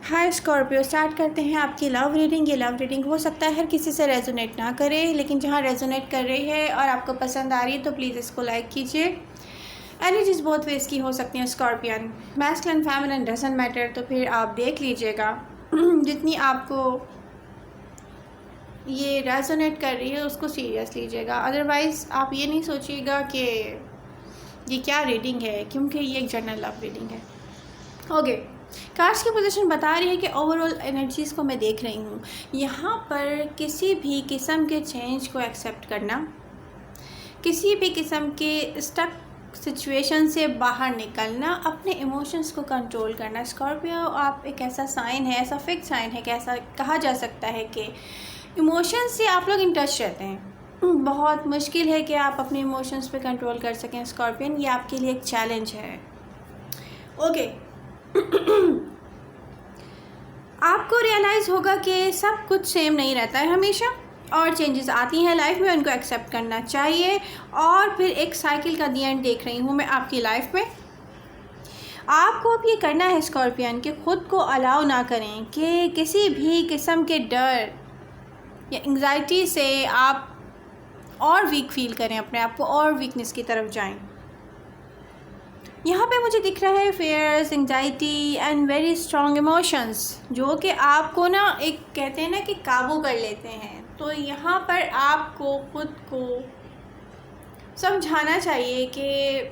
हाय Scorpio, start करते हैं आपकी लव रीडिंग। ये लव रीडिंग हो सकता है हर किसी से रेजोनेट ना करे, लेकिन जहाँ रेजोनेट कर रही है और आपको पसंद आ रही है तो प्लीज़ इसको लाइक कीजिए। एनर्जीज बहुत वेज की हो सकती हैं scorpion, masculine feminine doesn't matter, तो फिर आप देख लीजिएगा जितनी आपको ये रेजोनेट कर रही है उसको सीरियस लीजिएगा। अदरवाइज़ आप ये नहीं सोचिएगा कि ये क्या रीडिंग है, क्योंकि ये एक जनरल लव रीडिंग है। ओके, कार्ड्स की पोजीशन बता रही है कि ओवरऑल एनर्जीज़ को मैं देख रही हूँ। यहाँ पर किसी भी किस्म के चेंज को एक्सेप्ट करना, किसी भी किस्म के स्टक सिचुएशन से बाहर निकलना, अपने इमोशंस को कंट्रोल करना। स्कॉर्पियो, आप एक ऐसा साइन है, ऐसा फिक्स साइन है कि ऐसा कहा जा सकता है कि इमोशंस से आप लोग इन टच रहते हैं। बहुत मुश्किल है कि आप अपने इमोशंस पे कंट्रोल कर सकें स्कॉर्पियन, ये आपके लिए एक चैलेंज है। ओके आपको रियलाइज़ होगा कि सब कुछ सेम नहीं रहता है हमेशा, और चेंजेस आती हैं लाइफ में, उनको एक्सेप्ट करना चाहिए। और फिर एक साइकिल का दी एंड देख रही हूँ मैं आपकी लाइफ में। आपको अब ये करना है स्कॉर्पियन कि ख़ुद को अलाउ ना करें कि किसी भी किस्म के डर या एंग्जाइटी से आप और वीक फील करें, अपने आप को और वीकनेस की तरफ जाएं। यहाँ पे मुझे दिख रहा है fears, anxiety and very strong emotions, जो कि आपको ना एक कहते हैं ना कि काबू कर लेते हैं। तो यहाँ पर आपको खुद को समझाना चाहिए कि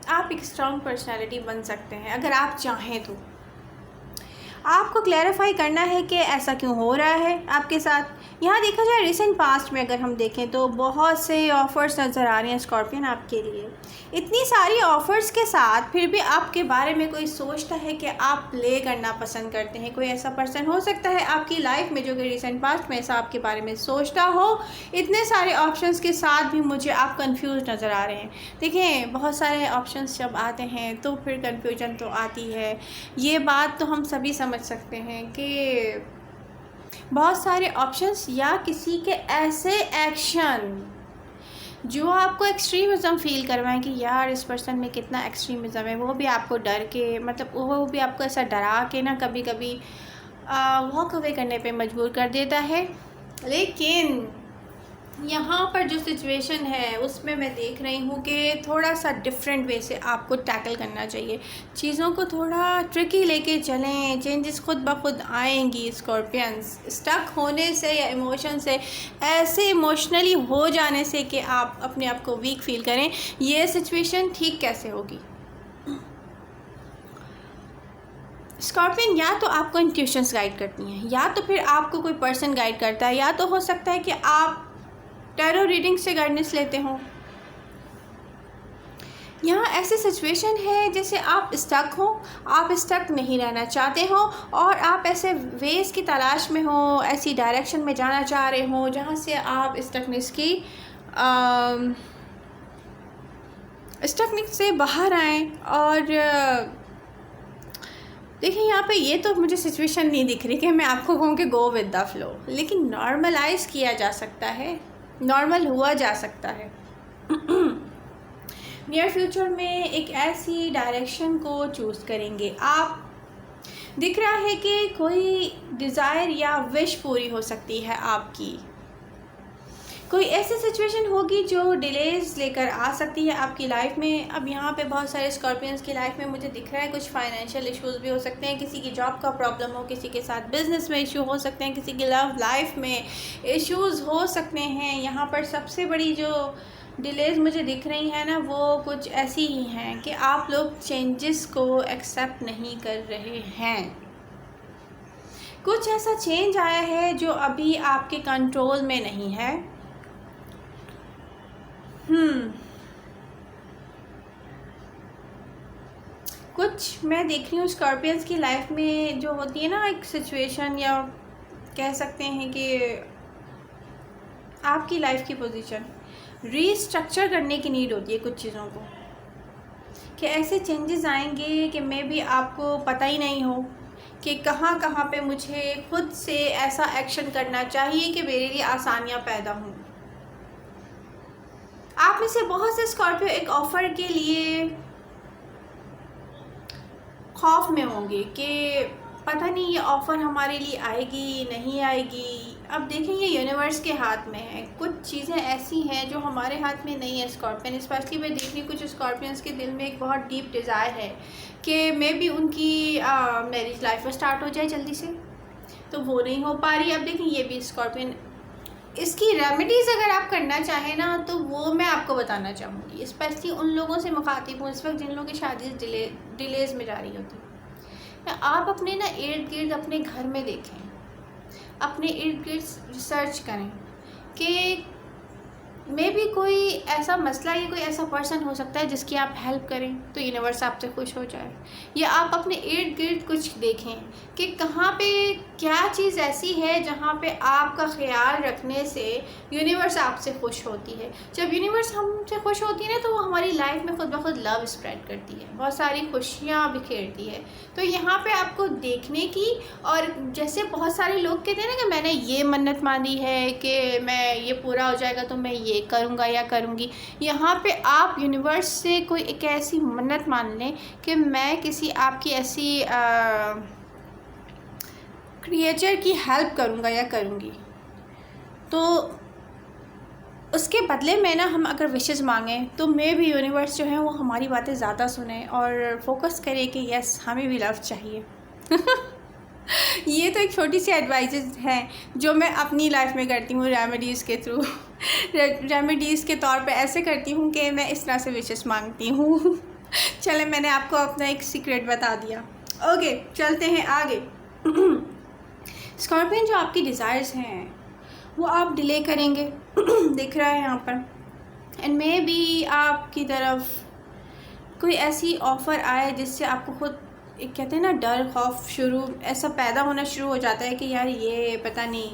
आप एक स्ट्रॉन्ग पर्सनालिटी बन सकते हैं अगर आप चाहें तो। आपको क्लैरिफाई करना है कि ऐसा क्यों हो रहा है आपके साथ। यहाँ देखा जाए रिसेंट पास्ट में अगर हम देखें तो बहुत से ऑफ़र्स नज़र आ रहे हैं स्कॉर्पियन आपके लिए। इतनी सारी ऑफ़र्स के साथ फिर भी आपके बारे में कोई सोचता है कि आप प्ले करना पसंद करते हैं। कोई ऐसा पर्सन हो सकता है आपकी लाइफ में जो कि रिसेंट पास्ट में ऐसा आपके बारे में सोचता हो। इतने सारे ऑप्शंस के साथ भी मुझे आप कंफ्यूज नज़र आ रहे हैं। देखिए, बहुत सारे ऑप्शंस जब आते हैं तो फिर कन्फ्यूजन तो आती है। ये बात तो हम सभी समझ सकते हैं कि बहुत सारे ऑप्शंस या किसी के ऐसे एक्शन जो आपको एक्सट्रीमिज़म फ़ील करवाएं कि यार इस पर्सन में कितना एक्सट्रीमिज़म है, वो भी आपको डर के, मतलब वो भी आपको ऐसा डरा के ना कभी कभी वॉक अवे करने पे मजबूर कर देता है। लेकिन यहाँ पर जो सिचुएशन है उसमें मैं देख रही हूँ कि थोड़ा सा डिफरेंट वे से आपको टैकल करना चाहिए। चीज़ों को थोड़ा ट्रिकी लेके चलें, चेंजेस खुद ब खुद आएंगी स्कॉर्पियंस। स्टक होने से या इमोशन से, ऐसे इमोशनली हो जाने से कि आप अपने आप को वीक फील करें, ये सिचुएशन ठीक कैसे होगी। स्कॉर्पियन, या तो आपको इंट्यूशंस गाइड करती हैं, या तो फिर आपको कोई पर्सन गाइड करता है, या तो हो सकता है कि आप टैरो रीडिंग से गाइडेंस लेते हो। यहाँ ऐसी सिचुएशन है जैसे आप स्टक हो, आप स्टक नहीं रहना चाहते हो और आप ऐसे वेज की तलाश में हो, ऐसी डायरेक्शन में जाना चाह रहे हो जहाँ से आप स्टकनेस से बाहर आएँ। और देखिए, यहाँ पे ये तो मुझे सिचुएशन नहीं दिख रही कि मैं आपको कहूँ कि गो विद द फ्लो, लेकिन नॉर्मलाइज किया जा सकता है, नॉर्मल हुआ जा सकता है। नियर फ्यूचर में एक ऐसी डायरेक्शन को चूज़ करेंगे आप। दिख रहा है कि कोई डिज़ायर या विश पूरी हो सकती है आपकी। कोई ऐसी सिचुएशन होगी जो डिलेज लेकर आ सकती है आपकी लाइफ में। अब यहाँ पे बहुत सारे स्कॉर्पियंस की लाइफ में मुझे दिख रहा है कुछ फाइनेंशियल इश्यूज़ भी हो सकते हैं, किसी की जॉब का प्रॉब्लम हो, किसी के साथ बिजनेस में इशू हो सकते हैं, किसी की लव लाइफ में इश्यूज़ हो सकते हैं। यहाँ पर सबसे बड़ी जो डिलेज मुझे दिख रही है ना, वो कुछ ऐसी ही हैं कि आप लोग चेंजेस को एक्सेप्ट नहीं कर रहे हैं। कुछ ऐसा चेंज आया है जो अभी आपके कंट्रोल में नहीं है। कुछ मैं देख रही हूँ स्कॉर्पियंस की लाइफ में जो होती है ना एक सिचुएशन, या कह सकते हैं कि आपकी लाइफ की पोजीशन रीस्ट्रक्चर करने की नीड होती है कुछ चीज़ों को, कि ऐसे चेंजेस आएंगे कि मे बी आपको पता ही नहीं हो कि कहाँ कहाँ पे मुझे खुद से ऐसा एक्शन करना चाहिए कि मेरे लिए आसानियाँ पैदा हों। आप में से बहुत से स्कॉर्पियो एक ऑफ़र के लिए खौफ में होंगे कि पता नहीं ये ऑफ़र हमारे लिए आएगी नहीं आएगी। अब देखेंगे, यूनिवर्स के हाथ में है। कुछ चीज़ें ऐसी हैं जो हमारे हाथ में नहीं है। स्कॉर्पियन स्पेशली मैं देख रही हूँ, कुछ स्कॉर्पियंस के दिल में एक बहुत डीप डिज़ायर है कि मे बी उनकी मैरिज लाइफ स्टार्ट हो जाए जल्दी से, तो वो नहीं हो पा रही। अब देखिए ये भी स्कॉर्पियन, इसकी रेमेडीज़ अगर आप करना चाहें ना तो वो मैं आपको बताना चाहूँगी। स्पेशली उन लोगों से मुखातिब हूँ इस वक्त जिन लोगों की शादी डिलेज़ में जा रही होती है। आप अपने ना इर्द गिर्द अपने घर में देखें, अपने इर्द गिर्द रिसर्च करें कि मे भी कोई ऐसा मसला या कोई ऐसा पर्सन हो सकता है जिसकी आप हेल्प करें तो यूनिवर्स आपसे खुश हो जाए। या आप अपने इर्द गिर्द कुछ देखें कि कहाँ पे क्या चीज़ ऐसी है जहाँ पे आपका ख्याल रखने से यूनिवर्स आपसे खुश होती है। जब यूनिवर्स हमसे खुश होती है ना तो वो हमारी लाइफ में खुद ब खुद लव स्प्रेड करती है, बहुत सारी खुशियाँ बिखेरती है। तो यहाँ पे आपको देखने की, और जैसे बहुत सारे लोग कहते हैं ना कि मैंने ये मन्नत मांगी है कि मैं ये पूरा हो जाएगा तो मैं ये करूँगा या करूँगी, यहाँ पे आप यूनिवर्स से कोई एक ऐसी मन्नत मान लें कि मैं किसी आपकी ऐसी क्रिएचर की हेल्प करूँगा या करूँगी, तो उसके बदले में ना हम अगर विशेस मांगें तो मे भी यूनिवर्स जो है वो हमारी बातें ज़्यादा सुने और फोकस करे कि यस हमें भी लव चाहिए। ये तो एक छोटी सी एडवाइस है जो मैं अपनी लाइफ में करती हूँ रेमेडीज़ के थ्रू। रेमेडीज़ के तौर पे ऐसे करती हूँ कि मैं इस तरह से विशेस मांगती हूँ। चले, मैंने आपको अपना एक सीक्रेट बता दिया। ओके, चलते हैं आगे। स्कॉर्पियन, जो आपकी डिज़ायर्स हैं वो आप डिले करेंगे दिख रहा है यहाँ पर। एंड मे बी आपकी तरफ कोई ऐसी ऑफ़र आए जिससे आपको खुद एक कहते हैं ना डर खौफ शुरू ऐसा पैदा होना शुरू हो जाता है कि यार ये पता नहीं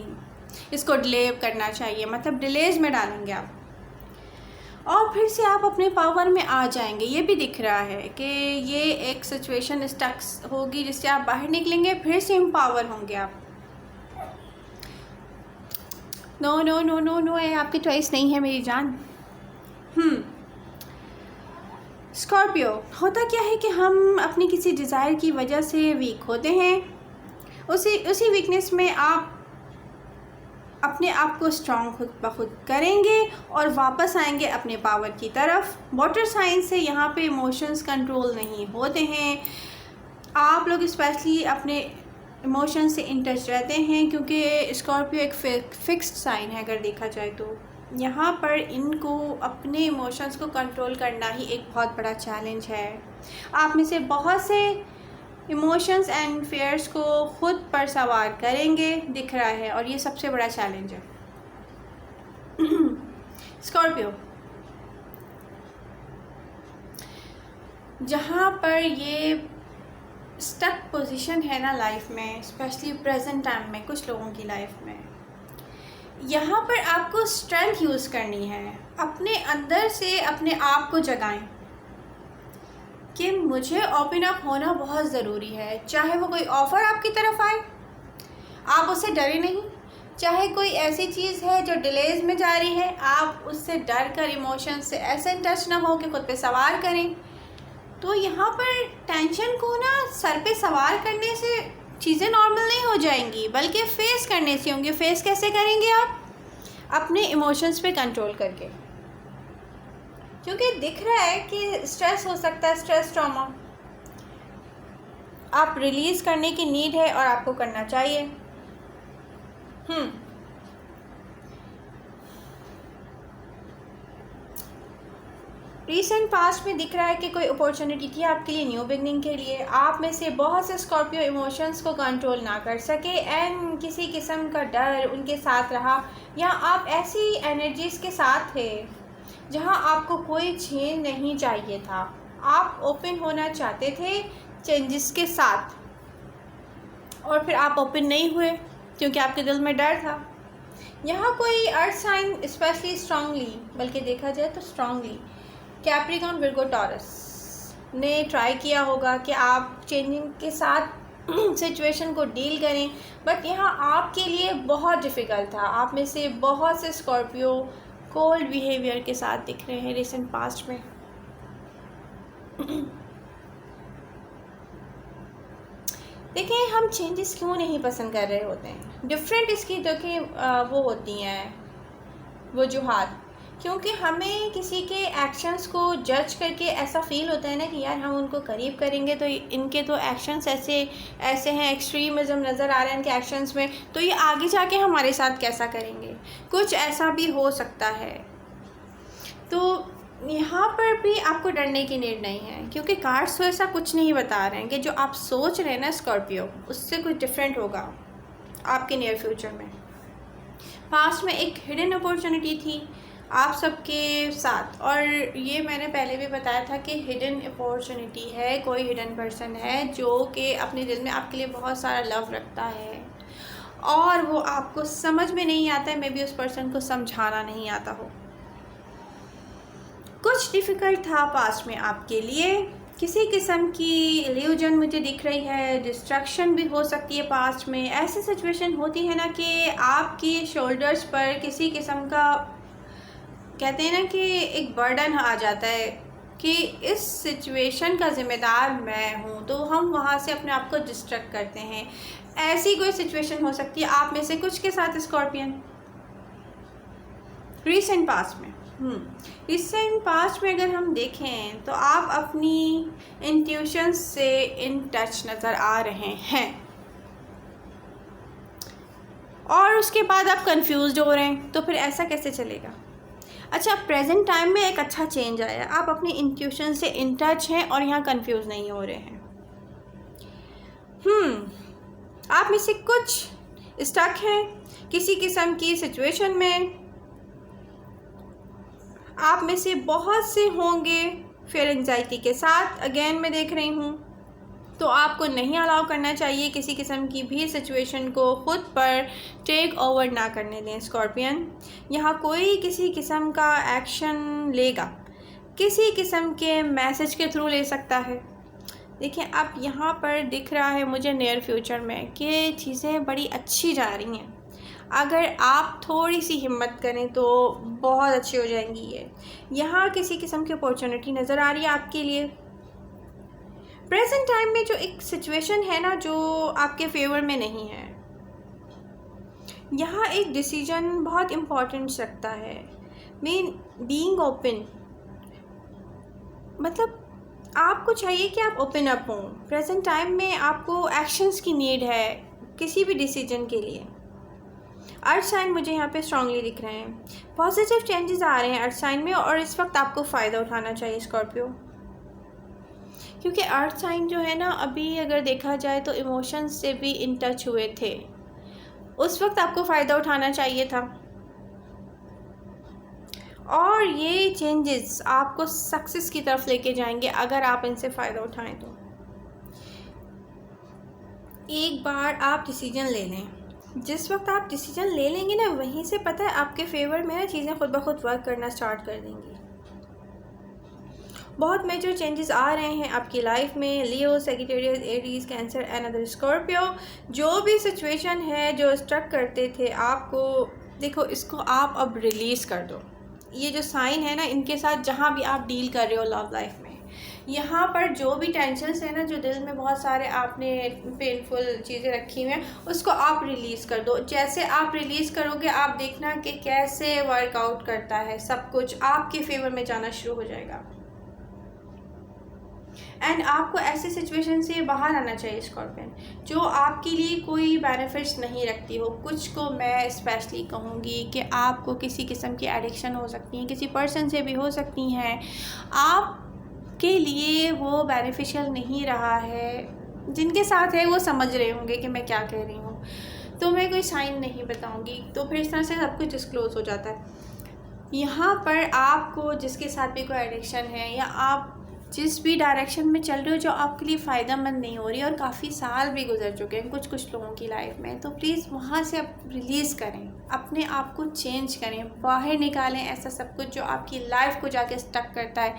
इसको डिले करना चाहिए, मतलब डिलेज में डालेंगे आप और फिर से आप अपने पावर में आ जाएंगे। ये भी दिख रहा है कि ये एक सिचुएशन स्टक होगी जिससे आप बाहर निकलेंगे, फिर से एम्पावर होंगे आप। No no no no no, ये आपकी चॉइस नहीं है मेरी जान। स्कॉर्पियो, होता क्या है कि हम अपनी किसी डिज़ायर की वजह से वीक होते हैं, उसी वीकनेस में आप अपने आप को स्ट्रॉन्ग खुद ब खुद करेंगे और वापस आएंगे अपने पावर की तरफ। वाटर साइन से यहाँ पे इमोशंस कंट्रोल नहीं होते हैं। आप लोग स्पेशली अपने इमोशंस से इन टच रहते हैं क्योंकि स्कॉर्पियो एक फिक्स्ड साइन है अगर देखा जाए तो। यहाँ पर इनको अपने इमोशंस को कंट्रोल करना ही एक बहुत बड़ा चैलेंज है। आप में से बहुत से इमोशंस एंड फेयर्स को खुद पर सवार करेंगे दिख रहा है, और ये सबसे बड़ा चैलेंज है। स्कॉर्पियो, जहाँ पर ये स्टक पोजीशन है ना लाइफ में, स्पेशली प्रेजेंट टाइम में कुछ लोगों की लाइफ में, यहाँ पर आपको स्ट्रेंथ यूज़ करनी है। अपने अंदर से अपने आप को जगाएं कि मुझे ओपन अप होना बहुत ज़रूरी है। चाहे वो कोई ऑफ़र आपकी तरफ आए, आप उससे डरे नहीं। चाहे कोई ऐसी चीज़ है जो डिलेज में जा रही है, आप उससे डर कर इमोशन से ऐसे टच ना हो कि खुद पे सवार करें। तो यहाँ पर टेंशन को ना सर पे सवार करने से चीज़ें नॉर्मल नहीं हो जाएंगी, बल्कि फेस करने से होंगे। फेस कैसे करेंगे आप? अपने इमोशंस पे कंट्रोल करके, क्योंकि दिख रहा है कि स्ट्रेस हो सकता है, स्ट्रेस ट्रॉमा आप रिलीज़ करने की नीड है और आपको करना चाहिए। रीसेंट पास्ट में दिख रहा है कि कोई अपॉर्चुनिटी थी आपके लिए न्यू बिगनिंग के लिए। आप में से बहुत से स्कॉर्पियो इमोशंस को कंट्रोल ना कर सके एंड किसी किस्म का डर उनके साथ रहा, या आप ऐसी एनर्जीज़ के साथ थे जहां आपको कोई चेंज नहीं चाहिए था। आप ओपन होना चाहते थे चेंजेस के साथ, और फिर आप ओपन नहीं हुए क्योंकि आपके दिल में डर था। यहाँ कोई अर्थ साइन स्पेशली स्ट्रांगली, बल्कि देखा जाए तो स्ट्रांगली कैप्रिकॉर्न, विर्गो, टॉरस ने ट्राई किया होगा कि आप चेंजिंग के साथ सिचुएशन को डील करें, बट यहाँ आपके लिए बहुत डिफ़िकल्ट था। आप में से बहुत से स्कॉर्पियो कोल्ड बिहेवियर के साथ दिख रहे हैं रिसेंट पास्ट में। देखिए, हम चेंजेस क्यों नहीं पसंद कर रहे होते हैं, डिफरेंट इसकी देखिए वो होती हैं वजूहात। क्योंकि हमें किसी के एक्शंस को जज करके ऐसा फ़ील होता है ना कि यार हम उनको करीब करेंगे तो इनके तो एक्शंस ऐसे ऐसे हैं, एक्सट्रीमिज़म नज़र आ रहा है इनके एक्शंस में, तो ये आगे जाके हमारे साथ कैसा करेंगे, कुछ ऐसा भी हो सकता है। तो यहाँ पर भी आपको डरने की नीड नहीं है, क्योंकि कार्ड्स तो ऐसा कुछ नहीं बता रहे हैं कि जो आप सोच रहे हैं ना स्कॉर्पियो, उससे कुछ डिफरेंट होगा आपके नियर फ्यूचर में। पास्ट में एक हिडन अपॉर्चुनिटी थी आप सबके साथ, और ये मैंने पहले भी बताया था कि हिडन अपॉर्चुनिटी है, कोई हिडन पर्सन है जो कि अपने दिल में आपके लिए बहुत सारा लव रखता है और वो आपको समझ में नहीं आता है, मे बी उस पर्सन को समझाना नहीं आता हो। कुछ डिफ़िकल्ट था पास्ट में आपके लिए, किसी किस्म की इल्यूजन मुझे दिख रही है, डिस्ट्रैक्शन भी हो सकती है पास्ट में। ऐसी सिचुएशन होती है ना कि आपकी शोल्डर्स पर किसी किस्म का, कहते हैं ना कि एक बर्डन आ जाता है कि इस सिचुएशन का ज़िम्मेदार मैं हूँ, तो हम वहाँ से अपने आप को डिस्ट्रैक्ट करते हैं। ऐसी कोई सिचुएशन हो सकती है आप में से कुछ के साथ स्कॉर्पियन रिसेंट पास्ट में। रिसेंट पास्ट में अगर हम देखें तो आप अपनी इंट्यूशन से इन टच नज़र आ रहे हैं, और उसके बाद आप कंफ्यूज्ड हो रहे हैं, तो फिर ऐसा कैसे चलेगा। अच्छा, प्रेजेंट टाइम में एक अच्छा चेंज आया, आप अपनी इंट्यूशन से इन टच हैं और यहाँ कंफ्यूज नहीं हो रहे हैं। आप में से कुछ स्टक हैं किसी किस्म की सिचुएशन में, आप में से बहुत से होंगे फिर एंजाइटी के साथ, अगेन मैं देख रही हूँ। तो आपको नहीं अलाउ करना चाहिए किसी किस्म की भी सिचुएशन को खुद पर टेक ओवर ना करने दें स्कॉर्पियन। यहाँ कोई किसी किस्म का एक्शन लेगा, किसी किस्म के मैसेज के थ्रू ले सकता है। देखिए, अब यहाँ पर दिख रहा है मुझे नियर फ्यूचर में कि चीज़ें बड़ी अच्छी जा रही हैं। अगर आप थोड़ी सी हिम्मत करें तो बहुत अच्छी हो जाएंगी ये। यहाँ किसी किस्म की अपॉर्चुनिटी नज़र आ रही है आपके लिए। प्रेजेंट टाइम में जो एक सिचुएशन है ना जो आपके फेवर में नहीं है, यहाँ एक डिसीजन बहुत इम्पॉर्टेंट रखता है। मीन बीइंग ओपन, मतलब आपको चाहिए कि आप ओपन अप हों। प्रेजेंट टाइम में आपको एक्शंस की नीड है किसी भी डिसीजन के लिए। अर्थ साइन मुझे यहाँ पे स्ट्रांगली दिख रहे हैं, पॉजिटिव चेंजेस आ रहे हैं अर्थ साइन में, और इस वक्त आपको फ़ायदा उठाना चाहिए स्कॉर्पियो। क्योंकि अर्थ साइन जो है ना, अभी अगर देखा जाए तो इमोशंस से भी इन टच हुए थे, उस वक्त आपको फ़ायदा उठाना चाहिए था। और ये चेंजेस आपको सक्सेस की तरफ लेके जाएंगे अगर आप इनसे फ़ायदा उठाएं तो। एक बार आप डिसीजन ले लें, जिस वक्त आप डिसीजन ले लेंगे ना, वहीं से पता है आपके फेवर में ना चीज़ें खुद ब खुद वर्क करना स्टार्ट कर देंगी। बहुत मेजर चेंजेस आ रहे हैं आपकी लाइफ में। Leo, Sagittarius, Aries, Cancer and other Scorpio, जो भी सिचुएशन है जो स्ट्रक करते थे आपको, देखो इसको आप अब रिलीज़ कर दो। ये जो साइन है ना, इनके साथ जहाँ भी आप डील कर रहे हो लव लाइफ में, यहाँ पर जो भी टेंशन्स है ना, जो दिल में बहुत सारे आपने पेनफुल चीज़ें रखी हुई हैं, उसको आप रिलीज़ कर दो। जैसे आप रिलीज़ करोगे, आप देखना कि कैसे वर्कआउट करता है, सब कुछ आपके फेवर में जाना शुरू हो जाएगा। एंड आपको ऐसे सिचुएशन से बाहर आना चाहिए स्कॉर्पियन, जो आपके लिए कोई बेनिफिट्स नहीं रखती हो। कुछ को मैं स्पेशली कहूँगी कि आपको किसी किस्म की एडिक्शन हो सकती है, किसी पर्सन से भी हो सकती हैं, आपके लिए वो बेनिफिशियल नहीं रहा है। जिनके साथ है वो समझ रहे होंगे कि मैं क्या कह रही हूँ, तो मैं कोई साइन नहीं बताऊँगी, तो फिर इस तरह से सब कुछ डिस्क्लोज हो जाता है। यहाँ पर आपको जिसके साथ भी कोई एडिक्शन है, या आप जिस भी डायरेक्शन में चल रहे हो जो आपके लिए फ़ायदेमंद नहीं हो रही, और काफ़ी साल भी गुजर चुके हैं कुछ लोगों की लाइफ में, तो प्लीज़ वहाँ से आप रिलीज़ करें, अपने आप को चेंज करें, बाहर निकालें ऐसा सब कुछ जो आपकी लाइफ को जाके स्टक करता है।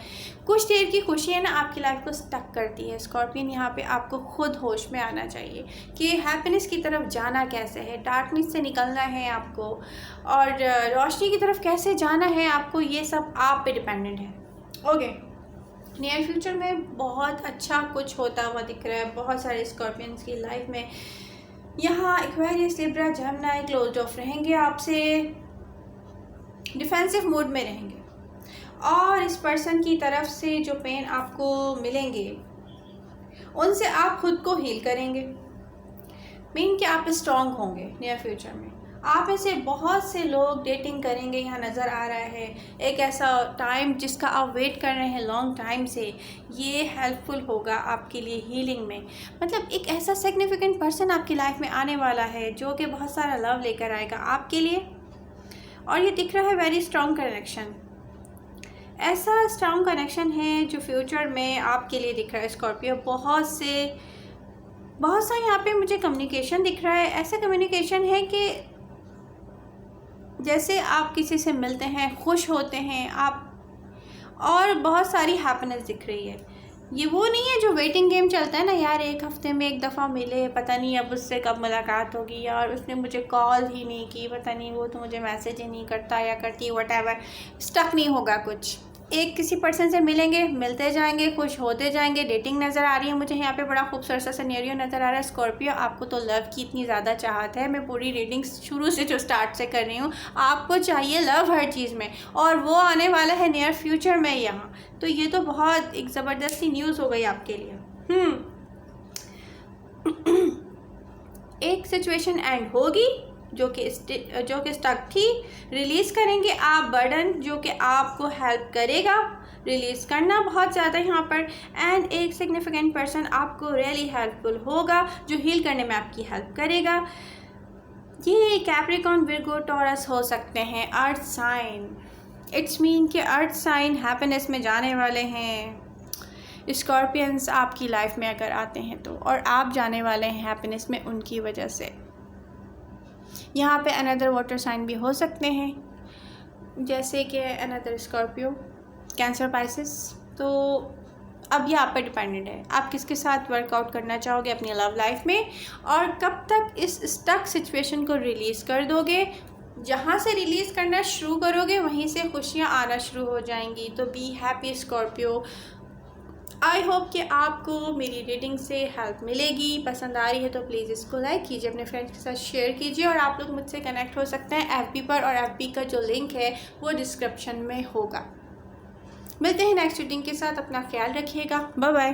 कुछ देर की खुशी है ना, आपकी लाइफ को स्टक करती है स्कॉर्पियन। यहाँ पे आपको खुद होश में आना चाहिए कि हैप्पीनेस की तरफ जाना कैसे है, डार्कनेस से निकलना है आपको, और रोशनी की तरफ कैसे जाना है आपको, ये सब आप पे डिपेंडेंट है। ओके, नियर फ्यूचर में बहुत अच्छा कुछ होता हुआ दिख रहा है बहुत सारे स्कॉर्पियंस की लाइफ में। यहाँ Aquarius, Libra, Gemini close of रहेंगे, आपसे डिफेंसिव मोड में रहेंगे, और इस पर्सन की तरफ से जो पेन आपको मिलेंगे उनसे आप खुद को हील करेंगे। मीन कि आप स्ट्रॉन्ग होंगे नियर फ्यूचर में। आप ऐसे बहुत से लोग डेटिंग करेंगे, यहाँ नज़र आ रहा है। एक ऐसा टाइम जिसका आप वेट कर रहे हैं लॉन्ग टाइम से, ये हेल्पफुल होगा आपके लिए हीलिंग में। मतलब एक ऐसा सिग्निफिकेंट पर्सन आपकी लाइफ में आने वाला है जो कि बहुत सारा लव लेकर आएगा आपके लिए। और ये दिख रहा है वेरी स्ट्रॉन्ग कनेक्शन, ऐसा स्ट्रॉन्ग कनेक्शन है जो फ्यूचर में आपके लिए दिख रहा है स्कॉर्पियो। बहुत सा यहाँ पे मुझे कम्युनिकेशन दिख रहा है। ऐसा कम्युनिकेशन है कि जैसे आप किसी से मिलते हैं, खुश होते हैं आप, और बहुत सारी हैप्पीनेस दिख रही है। ये वो नहीं है जो वेटिंग गेम चलता है ना यार, एक हफ्ते में एक दफ़ा मिले, पता नहीं अब उससे कब मुलाकात होगी, यार उसने मुझे कॉल ही नहीं की, पता नहीं वो तो मुझे मैसेज ही नहीं करता या करती, व्हाटएवर। स्टक नहीं होगा कुछ। एक किसी पर्सन से मिलेंगे, मिलते जाएंगे, खुश होते जाएंगे। डेटिंग नज़र आ रही है मुझे यहाँ पे, बड़ा खूबसूरत सा सिनेरियो नज़र आ रहा है। स्कॉर्पियो, आपको तो लव की इतनी ज़्यादा चाहत है। मैं पूरी रीडिंग शुरू से जो स्टार्ट से कर रही हूँ, आपको चाहिए लव हर चीज़ में, और वो आने वाला है नियर फ्यूचर में यहाँ। तो ये तो बहुत एक ज़बरदस्ती न्यूज़ हो गई आपके लिए। एक सिचुएशन एंड होगी जो कि स्टक थी, रिलीज़ करेंगे आप बर्डन जो कि आपको हेल्प करेगा रिलीज़ करना बहुत ज़्यादा यहाँ पर। एंड एक सिग्निफिकेंट पर्सन आपको रियली हेल्पफुल होगा जो हील करने में आपकी हेल्प करेगा। ये कैप्रिकॉर्न, विर्गो, टॉरस हो सकते हैं, अर्थ साइन। इट्स मीन कि अर्थ साइन हैप्पीनेस में जाने वाले हैं स्कॉर्पियंस आपकी लाइफ में अगर आते हैं तो, और आप जाने वाले हैं हैप्पीनेस में उनकी वजह से। यहाँ पे अनदर वाटर साइन भी हो सकते हैं, जैसे कि अनदर स्कॉर्पियो, कैंसर, पाइसेस। तो अब ये आप पर डिपेंडेंट है, आप किसके साथ वर्कआउट करना चाहोगे अपनी लव लाइफ में, और कब तक इस स्टक सिचुएशन को रिलीज़ कर दोगे। जहाँ से रिलीज़ करना शुरू करोगे वहीं से खुशियाँ आना शुरू हो जाएंगी। तो be happy Scorpio. I hope कि आपको मेरी रीडिंग से हेल्प मिलेगी। पसंद आ रही है तो प्लीज़ इसको लाइक कीजिए, अपने फ्रेंड्स के साथ शेयर कीजिए, और आप लोग मुझसे कनेक्ट हो सकते हैं FB पर, और FB का जो लिंक है वो डिस्क्रिप्शन में होगा। मिलते हैं नेक्स्ट रीडिंग के साथ, अपना ख्याल रखिएगा, बाय बाय।